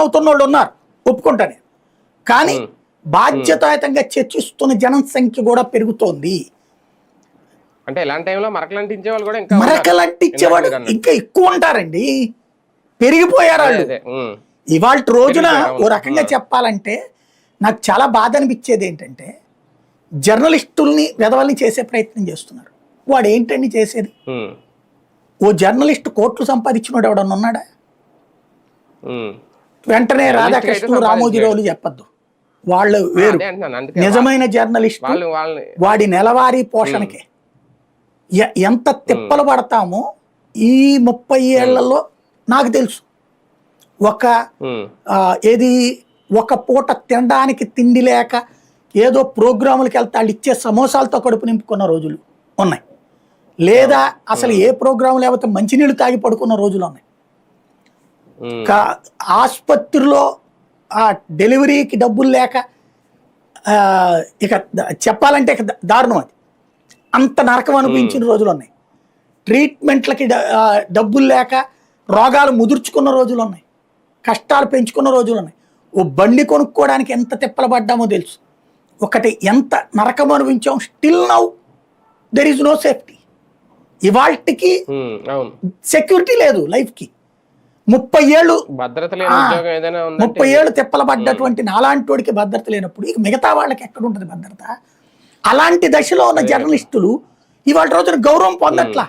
అవుతున్న వాళ్ళు ఉన్నారు, ఒప్పుకుంటా నేను. కానీ బాధ్యతాయుతంగా చర్చిస్తున్న జనం సంఖ్య కూడా పెరుగుతోంది. అంటే ఇలాంటి టైంలో మరకలంటించే వాళ్ళు కూడా ఇంకా మరకలంటించేవాడు ఇంకా ఎక్కువ ఉంటారండి, పెరిగిపోయారు వాళ్ళు. ఇవాళ రోజున ఓ రకంగా చెప్పాలంటే నాకు చాలా బాధ అనిపించేది ఏంటంటే, జర్నలిస్టుల్ని వెధవల్ని చేసే ప్రయత్నం చేస్తున్నారు. వాడు ఏంటండి చేసేది? ఓ జర్నలిస్ట్ కోట్లు సంపాదించినోడు ఎవడన్నా ఉన్నాడా? వెంటనే రాధాకృష్ణ రామోజీరావులు చెప్పద్దు, వాళ్ళు వేరు. నిజమైన జర్నలిస్ట్ వాడి నెలవారీ పోషణకే ఎంత తిప్పలు పడతామో ఈ 30 ఏళ్లలో నాకు తెలుసు. ఒక పూట తినడానికి తిండి లేక ఏదో ప్రోగ్రాములకు వెళ్తే వాళ్ళు ఇచ్చే సమోసాలతో కడుపు నింపుకున్న రోజులు ఉన్నాయి, లేదా అసలు ఏ ప్రోగ్రాం లేకపోతే మంచినీళ్ళు తాగి పడుకున్న రోజులు ఉన్నాయి. ఆసుపత్రిలో ఆ డెలివరీకి డబ్బులు లేక ఇక చెప్పాలంటే ఇక దారుణం, అది అంత నరకం అనిపించిన రోజులు ఉన్నాయి. ట్రీట్మెంట్లకి డబ్బులు లేక రోగాలు ముదుర్చుకున్న రోజులు ఉన్నాయి, కష్టాలు పెంచుకున్న రోజులు ఉన్నాయి. ఓ బండి కొనుక్కోవడానికి ఎంత తిప్పలు పడ్డామో తెలుసు. ఒకటి ఎంత నరకం అనిపించాం. Still now there is no safety. ఇవాళకి సెక్యూరిటీ లేదు లైఫ్కి. 30 ఏళ్ళు 30 ఏళ్ళు తిప్పలు పడ్డటువంటి నాలాంటి భద్రత లేనప్పుడు ఇక మిగతా వాళ్ళకి ఎక్కడ ఉంటుంది భద్రత? అలాంటి దశలో ఉన్న జర్నలిస్టులు ఇవాళ రోజున గౌరవం పొందట్లా.